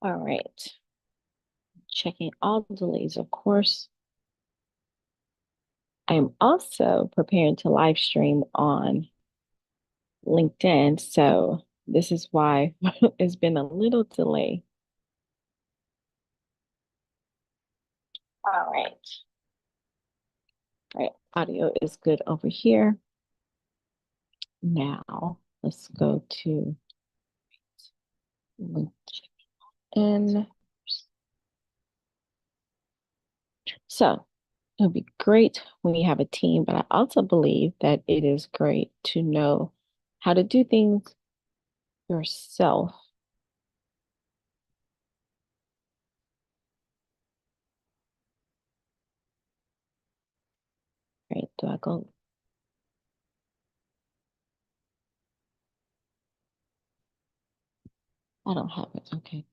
All right. Checking all delays, of course. I am also preparing to live stream on LinkedIn. So this is why it's been a little delay. All right. All right. Audio is good over here. Now let's go to LinkedIn. So it would be great when you have a team, but I also believe that it is great to know how to do things yourself. Right? Do I go? I don't have it. Okay.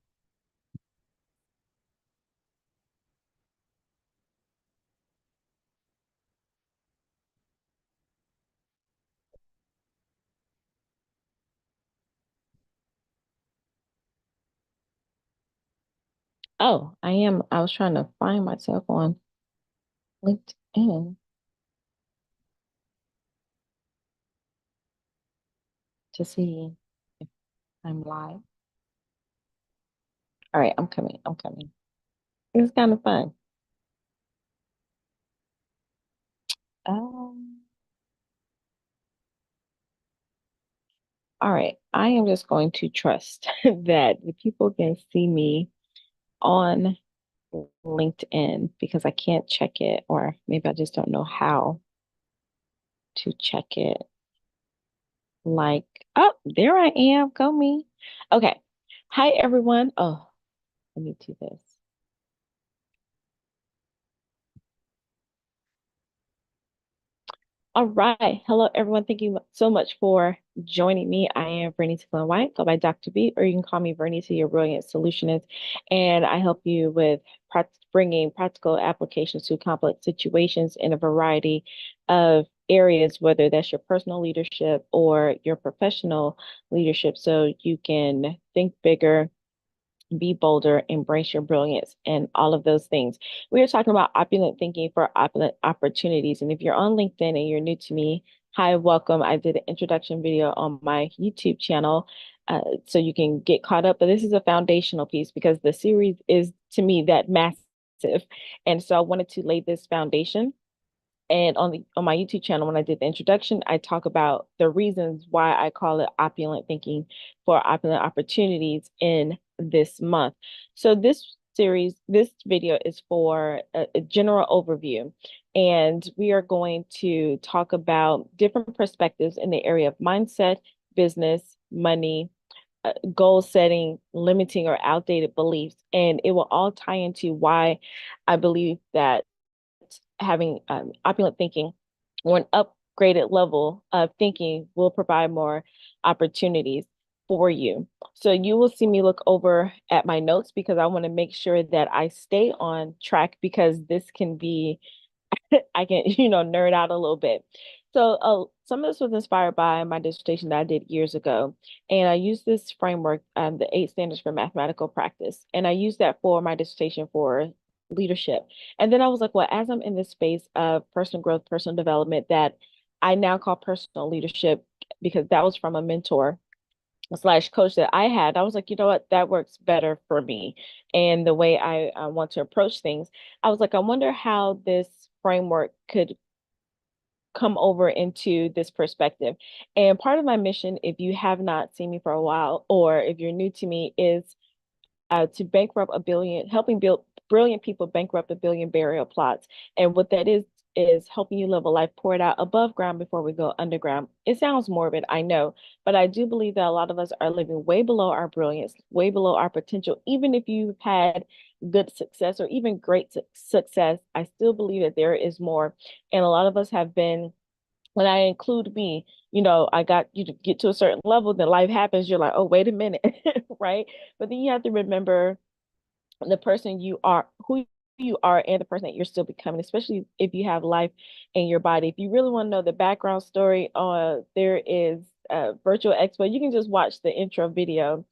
Oh, I am. I was trying to find myself on LinkedIn to see if I'm live. All right, I'm coming. I'm coming. It's kind of fun. Um, all right. I am just going to trust that the people can see me on LinkedIn because I can't check it, or maybe I just don't know how to check it. Like, oh, there I am. Go me. Okay. Hi, everyone. Oh, let me do this. All right. Hello, everyone. Thank you so much for joining me. I am Brilliance White, go by Dr. B, or you can call me Bernie to your brilliant solutionist. And I help you with bringing practical applications to complex situations in a variety of areas, whether that's your personal leadership or your professional leadership, so you can think bigger, be bolder, embrace your brilliance, and all of those things. We are talking about opulent thinking for opulent opportunities. And if you're on LinkedIn and you're new to me, hi, welcome. I did an introduction video on my YouTube channel, so you can get caught up. But this is a foundational piece because the series is, to me, that massive. And so I wanted to lay this foundation. And on my YouTube channel, when I did the introduction, I talk about the reasons why I call it opulent thinking for opulent opportunities in this month. So this video is for a general overview. And we are going to talk about different perspectives in the area of mindset, business, money, goal setting, limiting or outdated beliefs. And it will all tie into why I believe that having opulent thinking or an upgraded level of thinking will provide more opportunities for you. So you will see me look over at my notes because I want to make sure that I stay on track because this can be, I can, nerd out a little bit. So some of this was inspired by my dissertation that I did years ago. And I used this framework, the 8 standards for mathematical practice. And I used that for my dissertation for leadership. And then I was like, well, as I'm in this space of personal growth, personal development, that I now call personal leadership because that was from a mentor slash coach that I had. I was like, you know what, that works better for me. And the way I want to approach things, I was like, I wonder how this framework could come over into this perspective. And part of my mission, if you have not seen me for a while, or if you're new to me, is to bankrupt a billion, helping build brilliant people bankrupt a billion burial plots. And what that is helping you live a life poured out above ground before we go underground. It sounds morbid, I know, but I do believe that a lot of us are living way below our brilliance, way below our potential. Even if you've had good success or even great success, I still believe that there is more. And a lot of us have been, when I include me, I got you to get to a certain level, then life happens. You're like, oh, wait a minute, right? But then you have to remember the person you are, who you are, and the person that you're still becoming, especially if you have life in your body. If you really want to know the background story, there is a virtual expo. You can just watch the intro video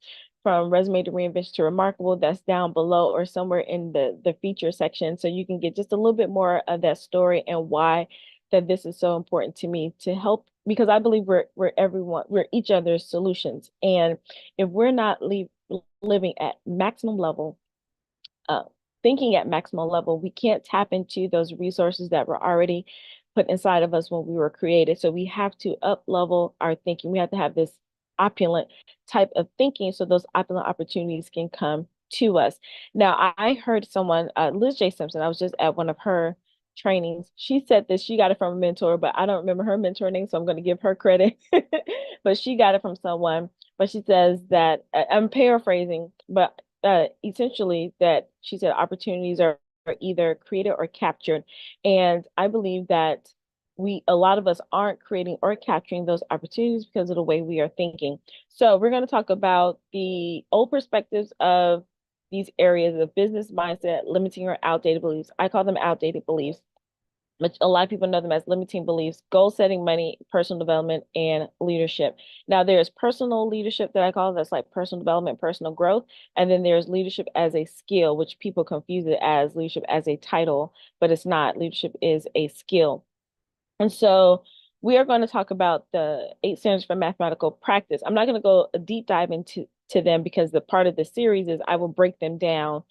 from resume to reinvention to remarkable. That's down below or somewhere in the feature section. So you can get just a little bit more of that story and why that this is so important to me to help, because I believe we're each other's solutions. And if we're not living at maximum level, uh, thinking at maximum level, we can't tap into those resources that were already put inside of us when we were created. So we have to up level our thinking. We have to have this opulent type of thinking so those opulent opportunities can come to us. Now, I heard someone, Liz J. Simpson, I was just at one of her trainings. She said this, she got it from a mentor, but I don't remember her mentor name, so I'm going to give her credit. But she got it from someone. But she says that, I'm paraphrasing, but essentially that she said opportunities are either created or captured. And I believe that a lot of us aren't creating or capturing those opportunities because of the way we are thinking. So we're going to talk about the old perspectives of these areas of business mindset, limiting or outdated beliefs. I call them outdated beliefs, which a lot of people know them as limiting beliefs, goal setting, money, personal development, and leadership. Now, there's personal leadership that I call, that's like personal development, personal growth. And then there's leadership as a skill, which people confuse it as leadership as a title, but it's not. Leadership is a skill. And so we are going to talk about the 8 standards for mathematical practice. I'm not going to go a deep dive into them because the part of the series is I will break them down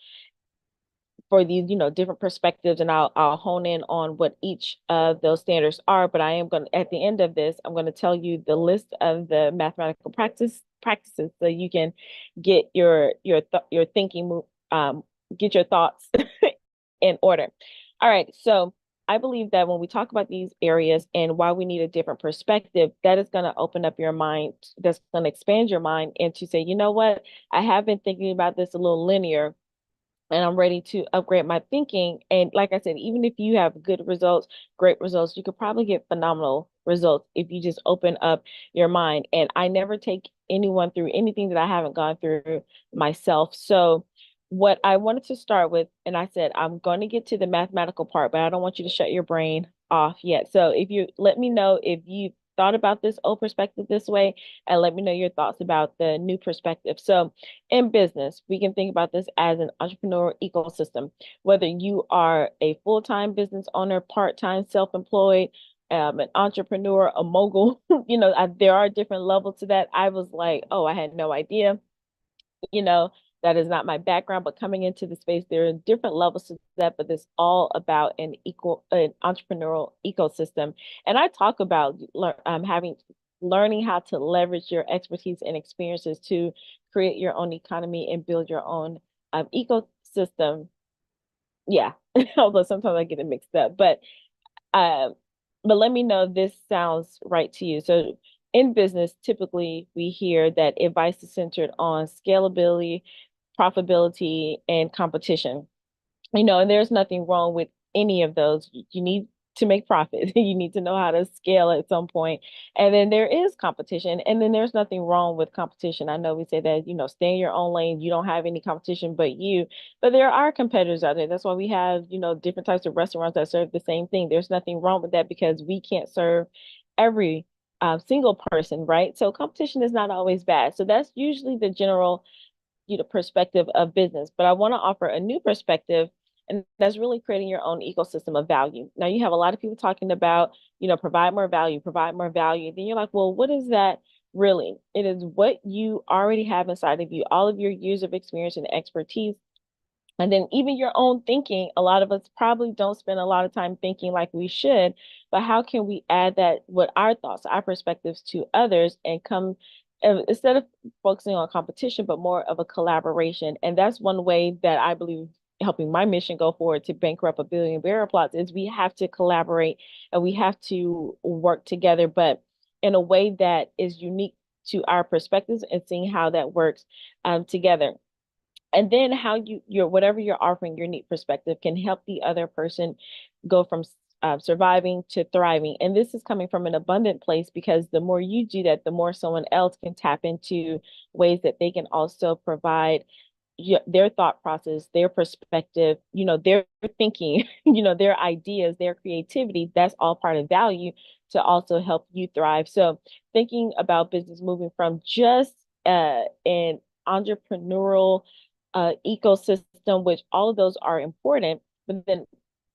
for these, different perspectives, and I'll hone in on what each of those standards are. But I am going to, at the end of this, I'm going to tell you the list of the mathematical practices so you can get your thinking, get your thoughts in order. All right, so I believe that when we talk about these areas and why we need a different perspective, that is going to open up your mind. That's going to expand your mind and to say, you know what, I have been thinking about this a little linear, and I'm ready to upgrade my thinking. And like I said, even if you have good results, great results, you could probably get phenomenal results if you just open up your mind. And I never take anyone through anything that I haven't gone through myself. So what I wanted to start with, and I said, I'm going to get to the mathematical part, but I don't want you to shut your brain off yet. So if you let me know if you thought about this old perspective this way, and let me know your thoughts about the new perspective. So in business, we can think about this as an entrepreneurial ecosystem. Whether you are a full-time business owner, part-time, self-employed, an entrepreneur, a mogul, there are different levels to that. I was like, oh, I had no idea, you know, that is not my background, but coming into the space, there are different levels to that, but it's all about an entrepreneurial ecosystem. And I talk about learning how to leverage your expertise and experiences to create your own economy and build your own ecosystem. Yeah, although sometimes I get it mixed up, uh, but let me know if this sounds right to you. So in business, typically we hear that advice is centered on scalability, profitability, and competition. And there's nothing wrong with any of those. You need to make profit. You need to know how to scale at some point. And then there is competition. And then there's nothing wrong with competition. I know we say that, stay in your own lane. You don't have any competition but there are competitors out there. That's why we have, different types of restaurants that serve the same thing. There's nothing wrong with that because we can't serve every single person, right? So competition is not always bad. So that's usually the general perspective of business. But I want to offer a new perspective, and that's really creating your own ecosystem of value. Now you have a lot of people talking about, provide more value, provide more value. Then you're like, well, what is that really? It is what you already have inside of you, all of your years of experience and expertise. And then even your own thinking, a lot of us probably don't spend a lot of time thinking like we should, but how can we add that, what our thoughts, our perspectives to others and come instead of focusing on competition, but more of a collaboration. And that's one way that I believe helping my mission go forward to bankrupt a billion barrel plots is we have to collaborate and we have to work together, but in a way that is unique to our perspectives and seeing how that works together. And then how your whatever you're offering, your unique perspective can help the other person go from surviving to thriving. And this is coming from an abundant place because the more you do that, the more someone else can tap into ways that they can also provide their thought process, their perspective, their thinking, their ideas, their creativity. That's all part of value to also help you thrive. So thinking about business moving from just an entrepreneurial ecosystem, which all of those are important, but then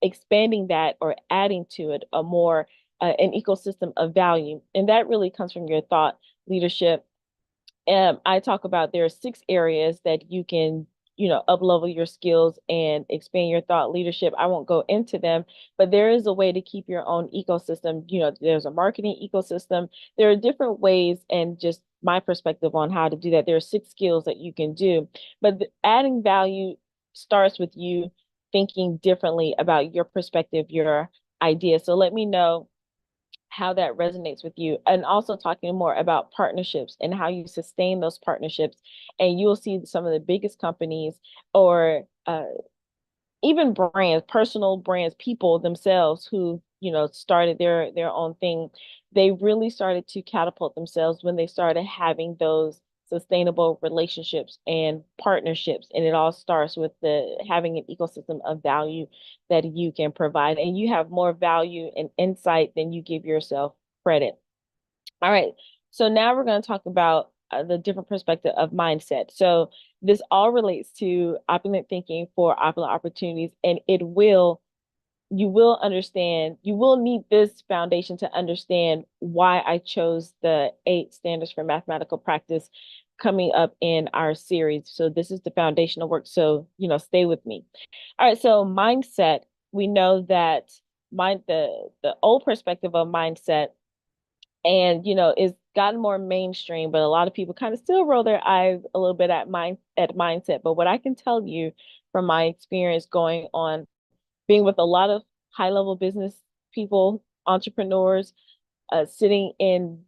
expanding that or adding to it a more an ecosystem of value. And that really comes from your thought leadership. I talk about there are 6 areas that you can, up level your skills and expand your thought leadership. I won't go into them, but there is a way to keep your own ecosystem. There's a marketing ecosystem. There are different ways, and just my perspective on how to do that. There are 6 skills that you can do, but adding value starts with you thinking differently about your perspective, your idea. So let me know how that resonates with you, and also talking more about partnerships and how you sustain those partnerships. And you'll see some of the biggest companies, or even brands, personal brands, people themselves who, started their own thing. They really started to catapult themselves when they started having those sustainable relationships and partnerships. And it all starts with the having an ecosystem of value that you can provide. And you have more value and insight than you give yourself credit. All right. So now we're going to talk about the different perspective of mindset. So this all relates to opulent thinking for opulent opportunities, and you will understand, you will need this foundation to understand why I chose the 8 standards for mathematical practice coming up in our series. So this is the foundational work. So, stay with me. All right. So mindset, we know that the old perspective of mindset, and it's gotten more mainstream, but a lot of people kind of still roll their eyes a little bit at mindset. But what I can tell you from my experience going on, being with a lot of high level business people, entrepreneurs, sitting in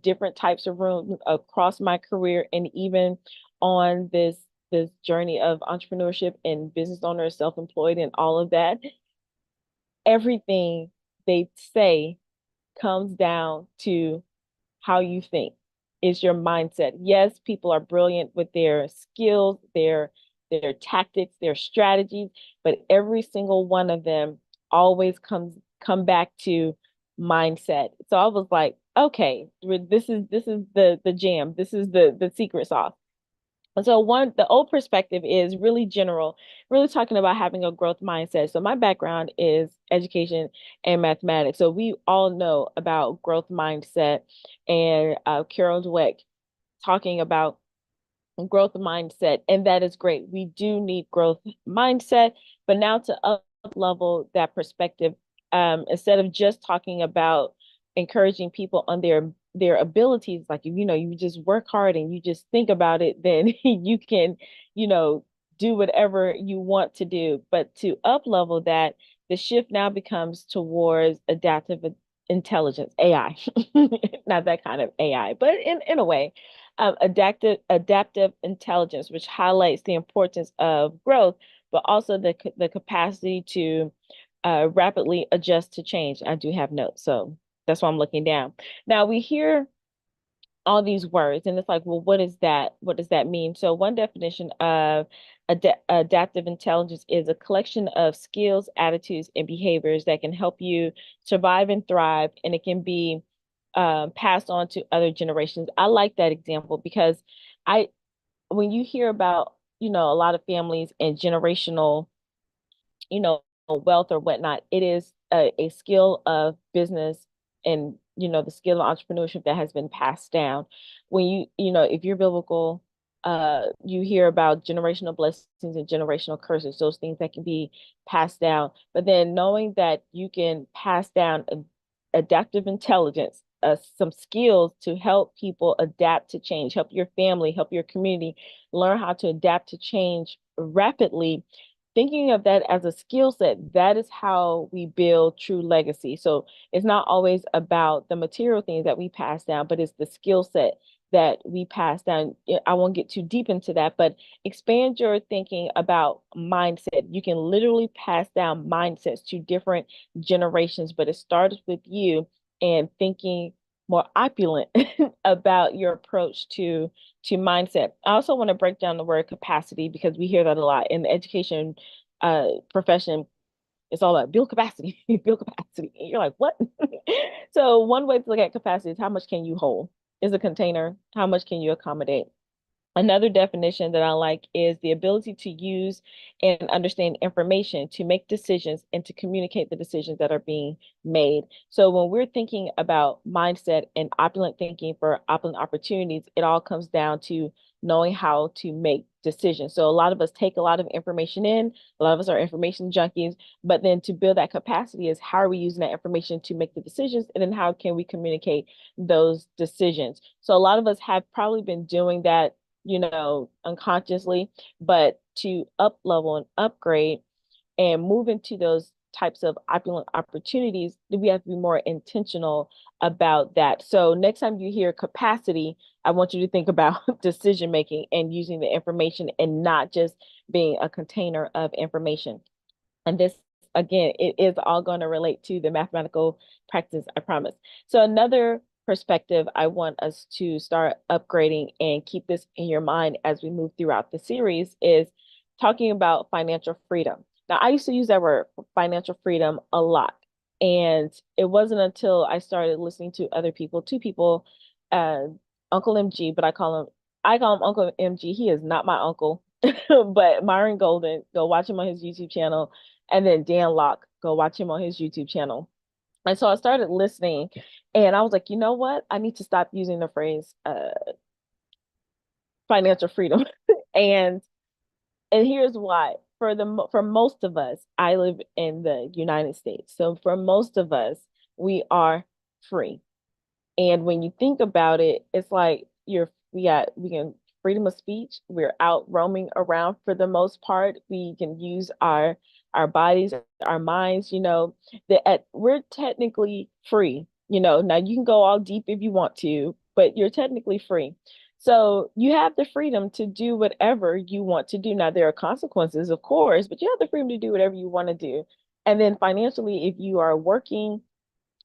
different types of rooms across my career, and even on this journey of entrepreneurship and business owner, self-employed, and all of that, everything they say comes down to how you think. Is your mindset. Yes, people are brilliant with their skills, their tactics, their strategies, but every single one of them always come back to mindset. So I was like, okay, this is the jam. This is the secret sauce. And so the old perspective is really general, really talking about having a growth mindset. So my background is education and mathematics. So we all know about growth mindset, and Carol Dweck talking about growth mindset, and that is great. We do need growth mindset, but now to up level that perspective, instead of just talking about encouraging people on their abilities, like if you just work hard and you just think about it, then you can, you know, do whatever you want to do. But to up level that, the shift now becomes towards adaptive intelligence, AI, not that kind of AI, but in a way, adaptive intelligence, which highlights the importance of growth, but also the capacity to rapidly adjust to change. I do have notes, so that's why I'm looking down. Now we hear all these words, and it's like, well, what is that? What does that mean? So one definition of adaptive intelligence is a collection of skills, attitudes, and behaviors that can help you survive and thrive, and it can be passed on to other generations. I like that example because I, when you hear about, a lot of families and generational, wealth or whatnot, it is a skill of business, and, the skill of entrepreneurship that has been passed down. When if you're biblical, you hear about generational blessings and generational curses, those things that can be passed down. But then knowing that you can pass down adaptive intelligence, some skills to help people adapt to change, help your family, help your community learn how to adapt to change rapidly. Thinking of that as a skill set, that is how we build true legacy. So it's not always about the material things that we pass down, but it's the skill set that we pass down. I won't get too deep into that, but expand your thinking about mindset. You can literally pass down mindsets to different generations, but it starts with you and thinking more opulent about your approach to mindset. I also want to break down the word capacity because we hear that a lot in the education profession. It's all about build capacity, build capacity. And you're like, what? So one way to look at capacity is how much can you hold? Is a container, how much can you accommodate? Another definition that I like is the ability to use and understand information to make decisions and to communicate the decisions that are being made. So when we're thinking about mindset and opulent thinking for opulent opportunities, it all comes down to knowing how to make decisions. So a lot of us take a lot of information in, a lot of us are information junkies, but then to build that capacity is how are we using that information to make the decisions, and then how can we communicate those decisions. So a lot of us have probably been doing that, unconsciously, but to up level and upgrade and move into those types of opulent opportunities, we have to be more intentional about that. So next time you hear capacity, I want you to think about decision making and using the information and not just being a container of information. And this, again, it is all going to relate to the mathematical practice, I promise. So another perspective I want us to start upgrading and keep this in your mind as we move throughout the series is talking about financial freedom. Now, I used to use that word financial freedom a lot. And it wasn't until I started listening to other people, two people, uh, Uncle MG, but I call him Uncle MG. He is not my uncle, but Myron Golden, go watch him on his YouTube channel. And then Dan Locke, go watch him on his YouTube channel. And so I started listening, and I was like, you know what? I need to stop using the phrase financial freedom. and and here's why. For most of us, I live in the United States. So for most of us, we are free. And when you think about it, it's like we can freedom of speech. We're out roaming around for the most part. We can use our bodies, our minds, we're technically free. Now you can go all deep if you want to, but you're technically free. So you have the freedom to do whatever you want to do. Now there are consequences, of course, but you have the freedom to do whatever you want to do. And then financially, if you are working,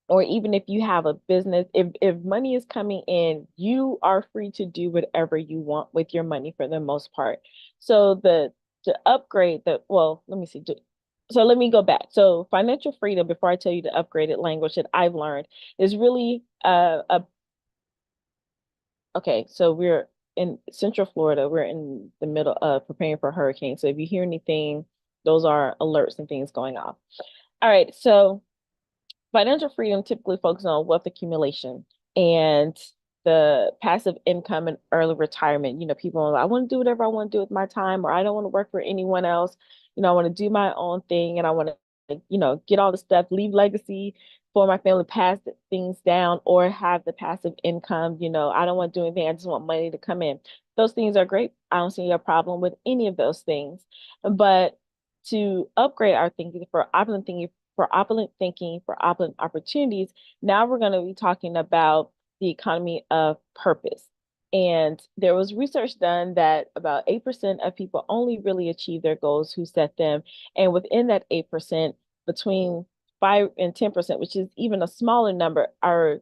or even if you have a business, if money is coming in, you are free to do whatever you want with your money for the most part. So the to upgrade the well, let me see. So let me go back. So financial freedom, before I tell you the upgraded language that I've learned, is really a okay. So we're in Central Florida. We're in the middle of preparing for a hurricane. So if you hear anything, those are alerts and things going off. All right. So financial freedom typically focuses on wealth accumulation and the passive income and early retirement. People are like, I want to do whatever I want to do with my time, or I don't want to work for anyone else. I want to do my own thing, and I want to, get all the stuff, leave legacy for my family, pass things down, or have the passive income. I don't want to do anything. I just want money to come in. Those things are great. I don't see a problem with any of those things. But to upgrade our thinking for opulent thinking, for opulent opportunities, now we're going to be talking about the economy of purpose. And there was research done that about 8% of people only really achieve their goals who set them. And within that 8%, between 5 and 10%, which is even a smaller number, are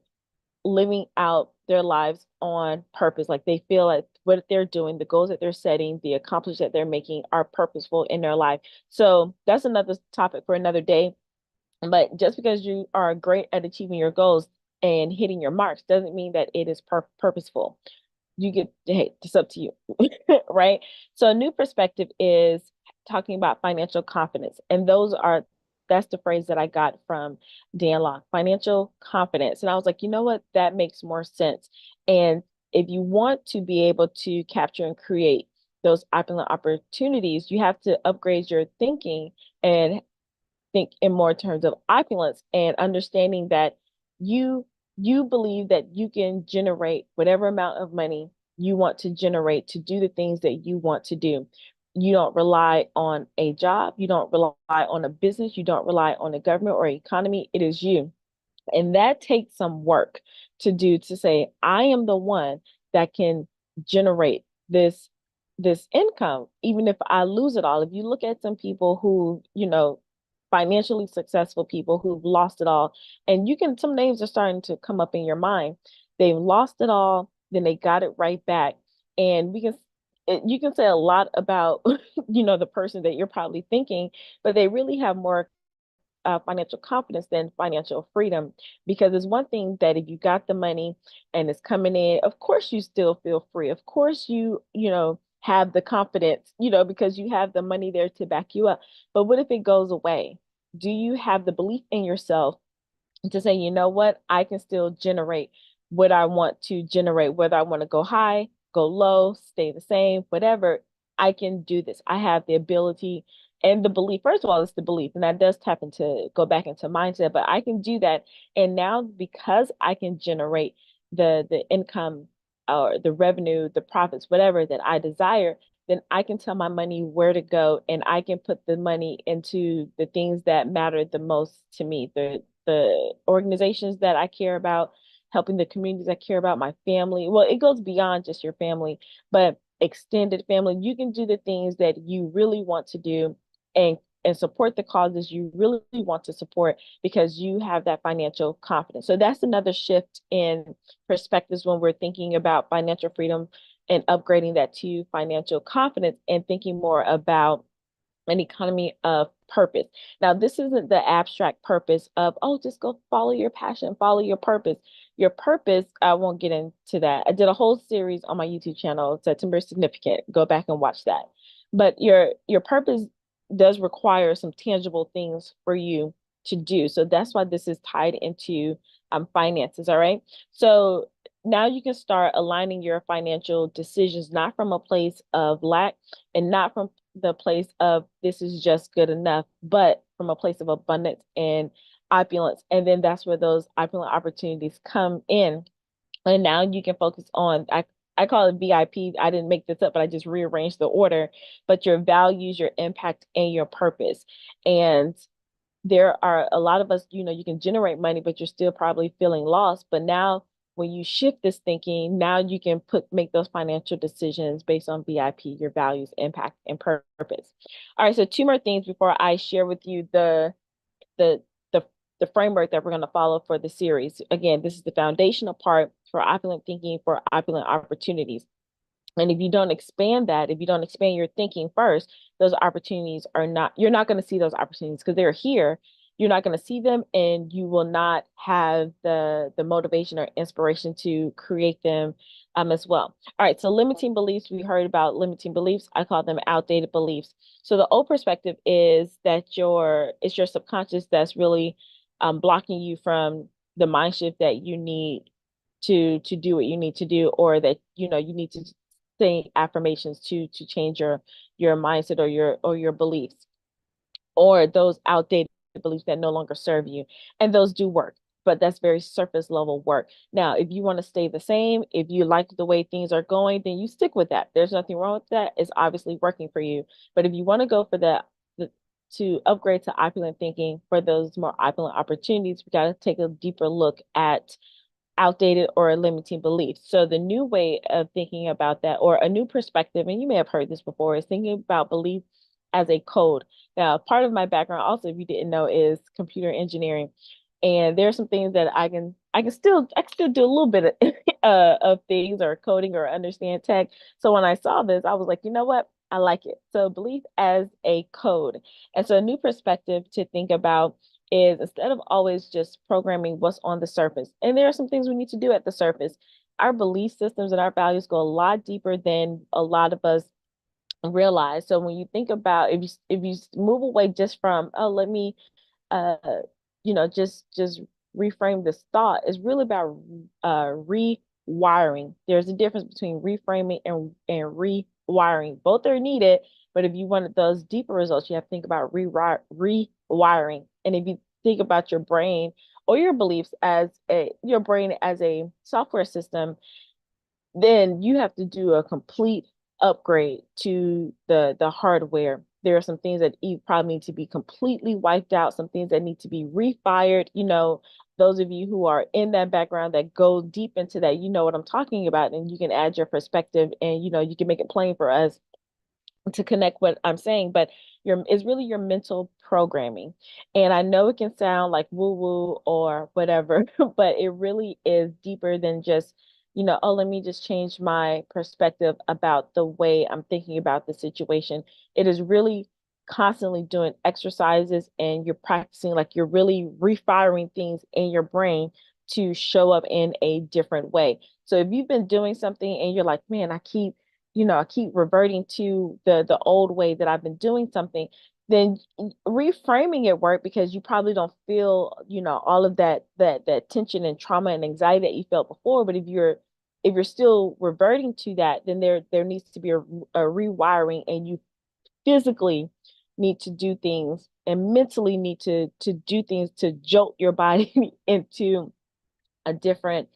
living out their lives on purpose. Like they feel like what they're doing, the goals that they're setting, the accomplishments that they're making are purposeful in their life. So that's another topic for another day. But just because you are great at achieving your goals and hitting your marks doesn't mean that it is purposeful. You get, hey, it's up to you, right? So a new perspective is talking about financial confidence. And that's the phrase that I got from Dan Locke, financial confidence. And I was like, you know what? That makes more sense. And if you want to be able to capture and create those opulent opportunities, you have to upgrade your thinking and think in more terms of opulence and understanding that you believe that you can generate whatever amount of money you want to generate to do the things that you want to do. You don't rely on a job, you don't rely on a business, you don't rely on a government or economy. It is you. And that takes some work to do, to say, I am the one that can generate this income, even if I lose it all. If you look at some people who, financially successful people who've lost it all, and some names are starting to come up in your mind. They've lost it all, then they got it right back. And you can say a lot about, the person that you're probably thinking, but they really have more financial confidence than financial freedom, because it's one thing that if you got the money and it's coming in, of course you still feel free. Of course you know, have the confidence, you know, because you have the money there to back you up. But what if it goes away? Do you have the belief in yourself to say, you know what, I can still generate what I want to generate, whether I want to go high, go low, stay the same, whatever, I can do this. I have the ability and the belief. First of all, it's the belief, and that does tap into go back into mindset, but I can do that. And now because I can generate the income or the revenue, the profits, whatever that I desire, then I can tell my money where to go and I can put the money into the things that matter the most to me, the organizations that I care about, helping the communities I care about, my family. Well, it goes beyond just your family, but extended family. You can do the things that you really want to do and support the causes you really want to support because you have that financial confidence. So that's another shift in perspectives when we're thinking about financial freedom and upgrading that to financial confidence and thinking more about an economy of purpose. Now, this isn't the abstract purpose of, oh, just go follow your passion, follow your purpose. Your purpose, I won't get into that. I did a whole series on my YouTube channel, September Significant. Go back and watch that. But your purpose does require some tangible things for you to do. So that's why this is tied into finances, all right? So now you can start aligning your financial decisions, not from a place of lack and not from the place of this is just good enough, but from a place of abundance and opulence. And then that's where those opulent opportunities come in. And now you can focus on, I call it VIP. I didn't make this up, but I just rearranged the order. But your values, your impact, and your purpose. And there are a lot of us, you know, you can generate money, but you're still probably feeling lost. But now when you shift this thinking, now you can make those financial decisions based on VIP, your values, impact, and purpose. All right, so two more things before I share with you the the the framework that we're going to follow for the series. Again, this is the foundational part for opulent thinking for opulent opportunities. And if you don't expand that, if you don't expand your thinking first, those opportunities are not, you're not going to see those opportunities because they're here. You're not going to see them and you will not have the motivation or inspiration to create them as well. All right, so limiting beliefs, we heard about limiting beliefs. I call them outdated beliefs. So the old perspective is that it's your subconscious that's really blocking you from the mind shift that you need to do what you need to do, or that you know you need to say affirmations to change your mindset or your beliefs, or those outdated beliefs that no longer serve you. And those do work, but that's very surface level work. Now, if you want to stay the same, if you like the way things are going, then you stick with that. There's nothing wrong with that. It's obviously working for you. But if you want to go for to upgrade to opulent thinking for those more opulent opportunities, we got to take a deeper look at outdated or limiting beliefs. So the new way of thinking about that, or a new perspective, and you may have heard this before, is thinking about belief as a code. Now, part of my background also, if you didn't know, is computer engineering. And there are some things that I can still do a little bit of, of things or coding or understand tech. So when I saw this, I was like, you know what? I like it. So belief as a code. And so a new perspective to think about is instead of always just programming what's on the surface, and there are some things we need to do at the surface, our belief systems and our values go a lot deeper than a lot of us realize. So when you think about if you move away just from, oh, let me uh just reframe this thought, is really about rewiring. There's a difference between reframing and rewiring. Both are needed, but if you wanted those deeper results, you have to think about rewiring. And if you think about your brain or your beliefs as your brain as a software system, then you have to do a complete upgrade to the hardware. There are some things that probably need to be completely wiped out, some things that need to be refired. You know, those of you who are in that background that go deep into that, you know what I'm talking about, and you can add your perspective and you know you can make it plain for us to connect what I'm saying, but it's really your mental programming. And I know it can sound like woo-woo or whatever, but it really is deeper than just, you know, oh, let me just change my perspective about the way I'm thinking about the situation. It is really constantly doing exercises and you're practicing, like you're really refiring things in your brain to show up in a different way. So if you've been doing something and you're like, man, I keep reverting to the old way that I've been doing something, then reframing it work because you probably don't feel, all of that tension and trauma and anxiety that you felt before. But if you're still reverting to that, then there needs to be a rewiring, and you physically need to do things and mentally need to do things to jolt your body into a different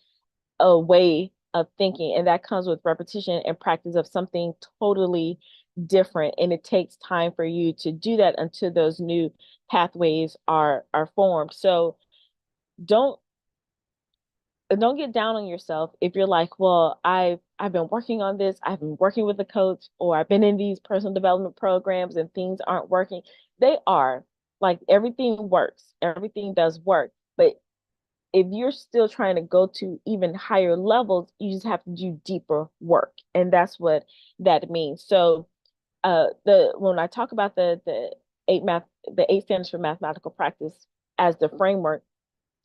way of thinking. And that comes with repetition and practice of something totally different. And it takes time for you to do that until those new pathways are formed. So don't don't get down on yourself if you're like, well, I've been working on this, I've been working with a coach, or I've been in these personal development programs and things aren't working. They are. Like, everything works, everything does work. But if you're still trying to go to even higher levels, you just have to do deeper work. And that's what that means. So the when I talk about the eight standards for mathematical practice as the framework,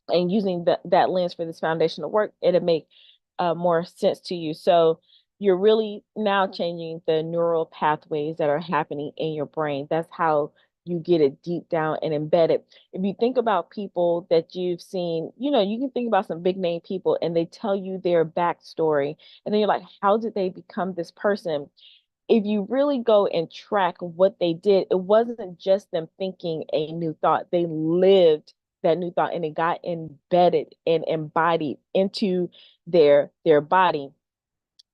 and using that lens for this foundational work, it'll make more sense to you. So you're really now changing the neural pathways that are happening in your brain. That's how you get it deep down and embedded. If you think about people that you've seen, you can think about some big name people and they tell you their backstory. And then you're like, how did they become this person? If you really go and track what they did, it wasn't just them thinking a new thought. They lived that new thought and it got embedded and embodied into their body.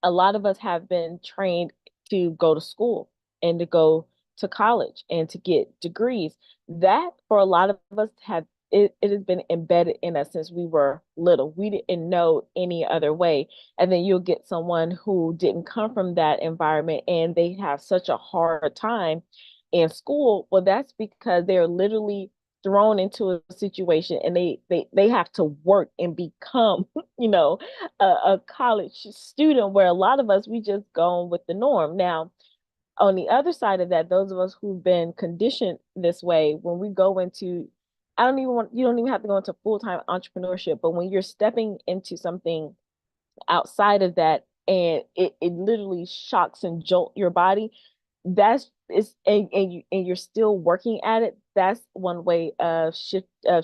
A lot of us have been trained to go to school and to go to college and to get degrees. That for a lot of us have it has been embedded in us since we were little. We didn't know any other way. And then you'll get someone who didn't come from that environment and they have such a hard time in school. Well, that's because they're literally thrown into a situation and they have to work and become, you know, a college student, where a lot of us, we just go with the norm. Now, on the other side of that, those of us who've been conditioned this way, when we go into, you don't even have to go into full-time entrepreneurship, but when you're stepping into something outside of that and it literally shocks and jolt your body, that's it's and you're still working at it. That's one way of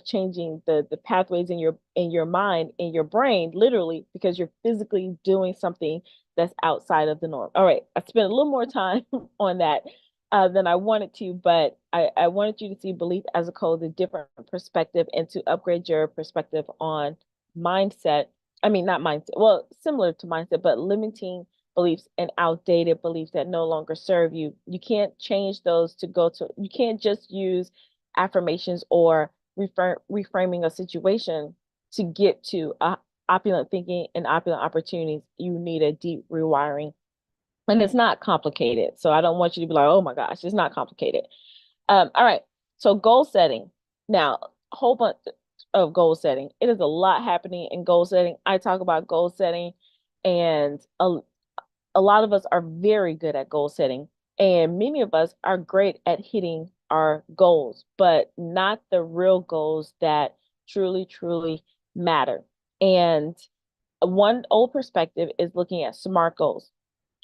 changing the pathways in your mind, in your brain, literally, because you're physically doing something that's outside of the norm. All right, I spent a little more time on that than I wanted to, but I wanted you to see belief as a code, a different perspective, and to upgrade your perspective on mindset. I mean, not mindset, well, similar to mindset, but limiting beliefs and outdated beliefs that no longer serve you. You can't change those you can't just use affirmations or reframing a situation to get to opulent thinking and opulent opportunities. You need a deep rewiring. And it's not complicated. So I don't want you to be like, oh my gosh, it's not complicated. All right. So goal setting. Now, a whole bunch of goal setting. It is a lot happening in goal setting. I talk about goal setting, and a lot of us are very good at goal setting, and many of us are great at hitting our goals, but not the real goals that truly, truly matter. And one old perspective is looking at SMART goals.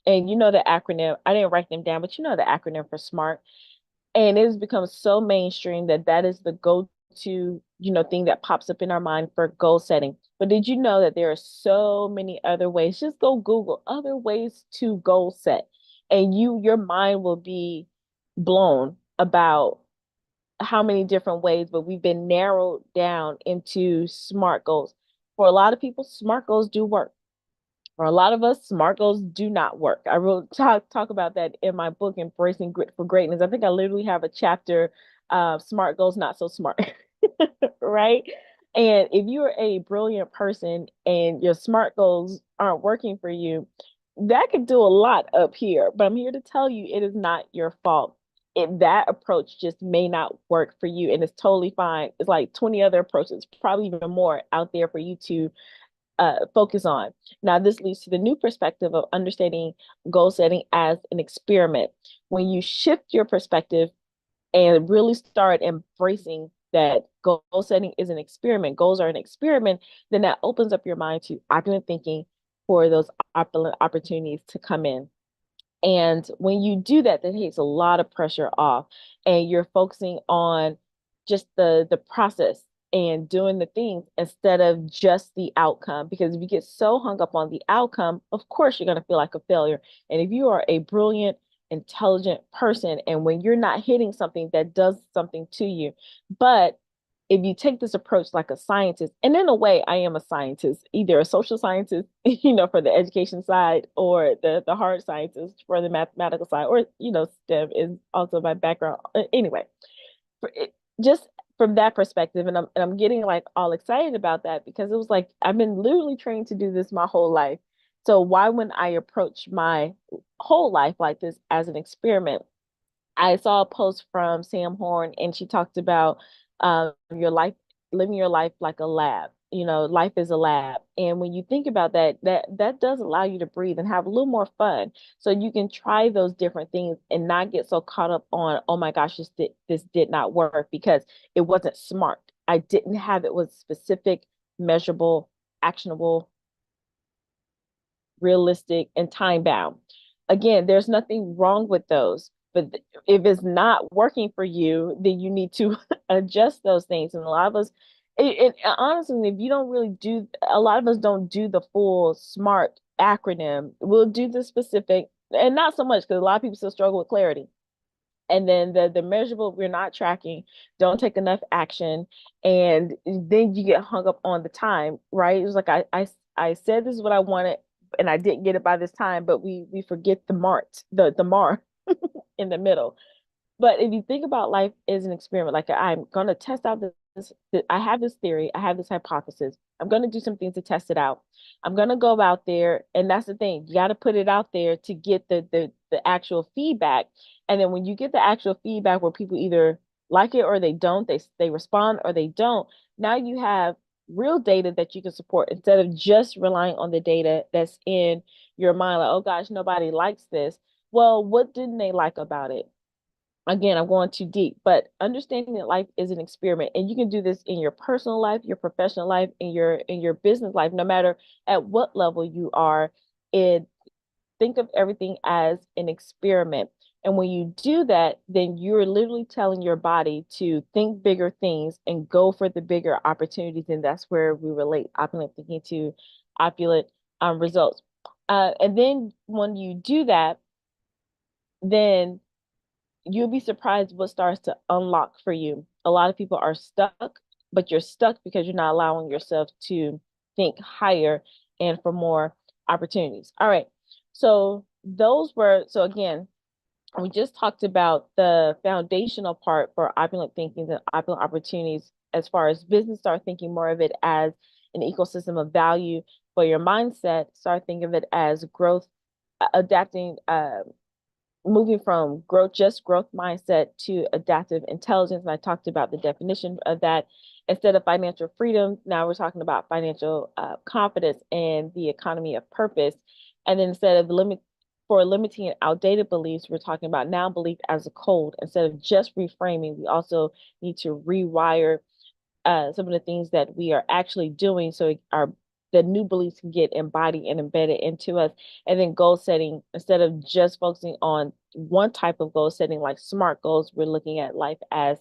And you know the acronym, I didn't write them down, but you know the acronym for SMART. And it has become so mainstream that that is the go-to, thing that pops up in our mind for goal setting. But did you know that there are so many other ways? Just go Google other ways to goal set, and your mind will be blown about how many different ways, but we've been narrowed down into SMART goals. For a lot of people, SMART goals do work. For a lot of us, SMART goals do not work. I will talk about that in my book, Embracing Grit for Greatness. I think I literally have a chapter, SMART goals not so smart, right? And if you're a brilliant person and your SMART goals aren't working for you, that could do a lot up here. But I'm here to tell you, it is not your fault. That approach just may not work for you, and it's totally fine. It's like 20 other approaches, probably even more out there for you to focus on. Now, this leads to the new perspective of understanding goal setting as an experiment. When you shift your perspective, and really start embracing that goal setting is an experiment, goals are an experiment, then that opens up your mind to opulent thinking for those opulent opportunities to come in. And when you do that, that takes a lot of pressure off, and you're focusing on just the process and doing the things instead of just the outcome. Because if you get so hung up on the outcome, of course you're going to feel like a failure. And if you are a brilliant, intelligent person, and when you're not hitting something that does something to you, but if you take this approach like a scientist, and in a way, I am a scientist, either a social scientist, for the education side, or the hard scientist for the mathematical side, or STEM is also my background. Anyway, for it, just from that perspective, and I'm getting like all excited about that because it was like I've been literally trained to do this my whole life. So why wouldn't I approach my whole life like this as an experiment? I saw a post from Sam Horn, and she talked about your life, living your life like a lab. Life is a lab, and when you think about that, that does allow you to breathe and have a little more fun. So you can try those different things and not get so caught up on, oh my gosh, this did not work because it wasn't smart. I didn't have it was specific, measurable, actionable, realistic, and time bound. Again, there's nothing wrong with those, but if it's not working for you, then you need to adjust those things. And a lot of us, honestly, if you don't really do, a lot of us don't do the full SMART acronym. We'll do the specific, and not so much because a lot of people still struggle with clarity. And then the measurable, we're not tracking, don't take enough action, and then you get hung up on the time, right? It was like I said this is what I wanted, and I didn't get it by this time, but we forget the mark in the middle. But if you think about life as an experiment, like I'm going to test out I have this theory, I have this hypothesis. I'm going to do some things to test it out. I'm going to go out there, and that's the thing. You got to put it out there to get the actual feedback. And then when you get the actual feedback where people either like it or they don't, they respond or they don't. Now you have real data that you can support instead of just relying on the data that's in your mind. Like, oh gosh, nobody likes this. Well, what didn't they like about it? Again, I'm going too deep, but understanding that life is an experiment, and you can do this in your personal life, your professional life, in your business life, no matter at what level you are. It Think of everything as an experiment. And when you do that, then you're literally telling your body to think bigger things and go for the bigger opportunities. And that's where we relate opulent thinking to opulent results. And then when you do that, then you'll be surprised what starts to unlock for you. A lot of people are stuck, but you're stuck because you're not allowing yourself to think higher and for more opportunities. All right. So again, we just talked about the foundational part for opulent thinking and opulent opportunities. As far as business, start thinking more of it as an ecosystem of value. For your mindset, start thinking of it as growth, adapting, moving from growth mindset to adaptive intelligence. And I talked about the definition of that. Instead of financial freedom, now we're talking about financial confidence and the economy of purpose. And then instead of limiting outdated beliefs, we're talking about now belief as a code. Instead of just reframing, we also need to rewire some of the things that we are actually doing so the new beliefs can get embodied and embedded into us. And then goal setting, instead of just focusing on one type of goal setting like SMART goals, we're looking at life as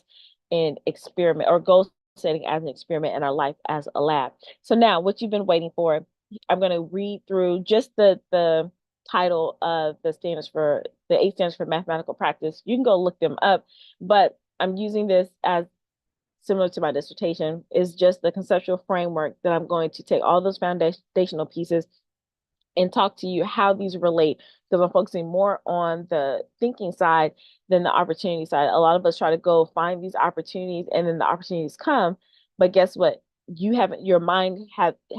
an experiment, or goal setting as an experiment, and our life as a lab. So now what you've been waiting for, I'm going to read through just the title of the 8 standards for mathematical practice. You can go look them up, but I'm using this as similar to my dissertation, is just the conceptual framework that I'm going to take all those foundational pieces and talk to you how these relate, because I'm focusing more on the thinking side than the opportunity side. A lot of us try to go find these opportunities, and then the opportunities come, but guess what? Your mind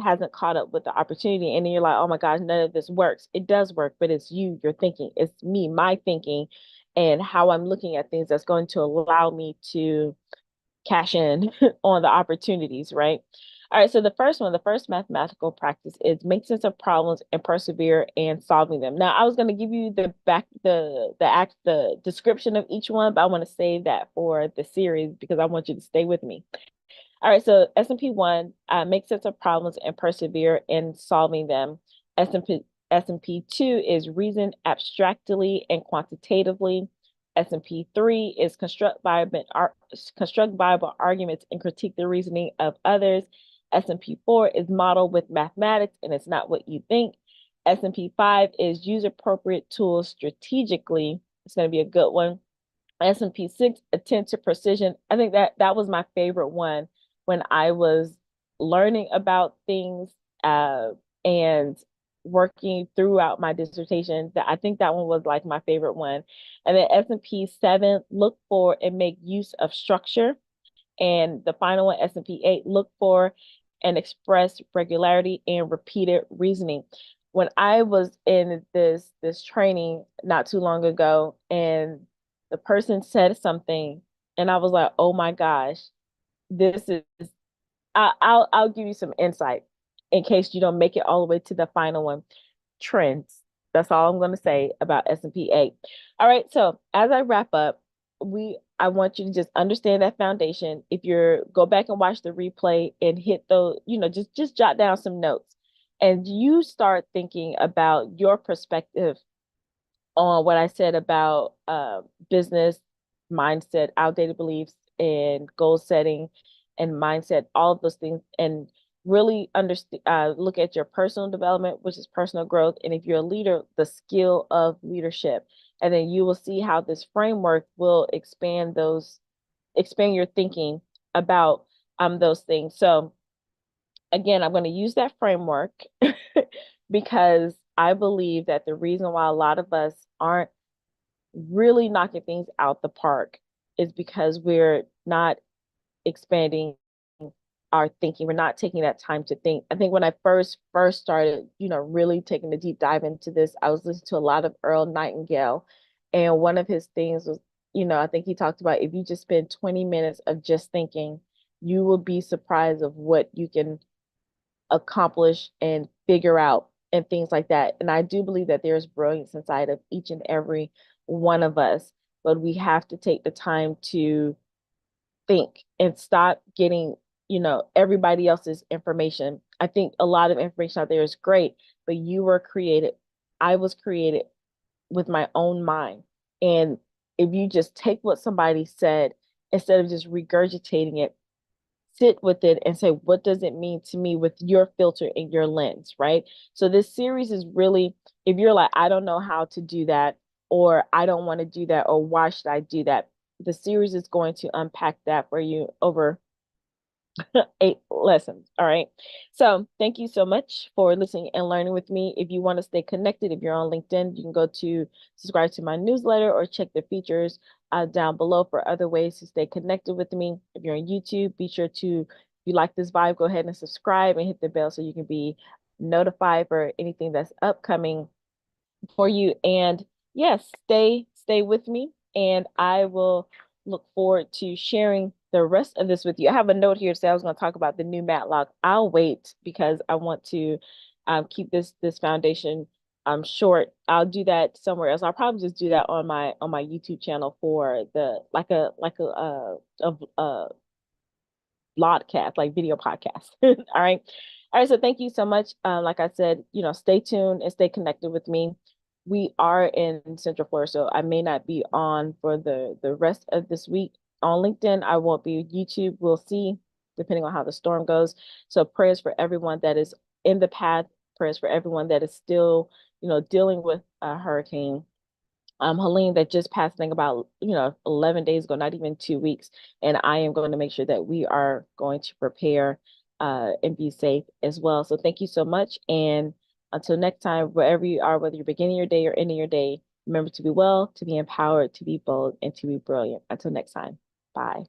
hasn't caught up with the opportunity, and then you're like, oh my gosh, none of this works. It does work, but it's your thinking. It's me, my thinking, and how I'm looking at things that's going to allow me to cash in on the opportunities, right? All right, so the first mathematical practice is make sense of problems and persevere in solving them. Now, I was going to give you the description of each one, but I want to save that for the series because I want you to stay with me. All right, so S&P 1, make sense of problems and persevere in solving them. S&P S&P 2 is reason abstractly and quantitatively. S&P 3 is construct viable arguments and critique the reasoning of others. S&P 4 is model with mathematics and it's not what you think. S&P 5 is use appropriate tools strategically. It's going to be a good one. S&P 6, attend to precision. I think that was my favorite one when I was learning about things and working throughout my dissertation. That I think that one was like my favorite one. And then S&P 7, look for and make use of structure. And the final one, S&P 8, look for and express regularity and repeated reasoning. When I was in this training not too long ago, and the person said something, and I was like, "Oh my gosh, this is." I'll give you some insight in case you don't make it all the way to the final one. Trends. That's all I'm going to say about S&P 8. All right, so as I wrap up, I want you to just understand that foundation. If you're go back and watch the replay and hit those, just jot down some notes and you start thinking about your perspective on what I said about business mindset, outdated beliefs, and goal setting and mindset, all of those things, and really understand, look at your personal development, which is personal growth, and if you're a leader, the skill of leadership, and then you will see how this framework will expand your thinking about those things. So again, I'm going to use that framework because I believe that the reason why a lot of us aren't really knocking things out the park is because we're not expanding our thinking. We're not taking that time to think. I think when I first started, really taking the deep dive into this, I was listening to a lot of Earl Nightingale, and one of his things was, I think he talked about if you just spend 20 minutes of just thinking, you will be surprised of what you can accomplish and figure out and things like that. And I do believe that there's brilliance inside of each and every one of us, but we have to take the time to think and stop getting, everybody else's information. I think a lot of information out there is great, but I was created with my own mind. And if you just take what somebody said instead of just regurgitating it, sit with it and say, what does it mean to me with your filter and your lens, right? So this series is really, if you're like, I don't know how to do that, or I don't want to do that, or why should I do that? The series is going to unpack that for you over 8 lessons. All right. So thank you so much for listening and learning with me. If you want to stay connected, if you're on LinkedIn, you can go to subscribe to my newsletter or check the features down below for other ways to stay connected with me. If you're on YouTube, be sure to, if you like this vibe, go ahead and subscribe and hit the bell so you can be notified for anything that's upcoming for you. And yes, stay with me, and I will look forward to sharing the rest of this with you. I have a note here to say I was going to talk about the new Matlock. I'll wait because I want to keep this foundation short. I'll do that somewhere else. I'll probably just do that on my YouTube channel for the a podcast, like video podcast. All right. All right. So thank you so much. Like I said, stay tuned and stay connected with me. We are in Central Florida, so I may not be on for the rest of this week on LinkedIn. I won't be. YouTube, we'll see, depending on how the storm goes. So prayers for everyone that is in the path. Prayers for everyone that is still, dealing with a hurricane. Helene that just passed, I think about 11 days ago, not even 2 weeks, and I am going to make sure that we are going to prepare and be safe as well. So thank you so much, and until next time, wherever you are, whether you're beginning your day or ending your day, remember to be well, to be empowered, to be bold, and to be brilliant. Until next time, bye.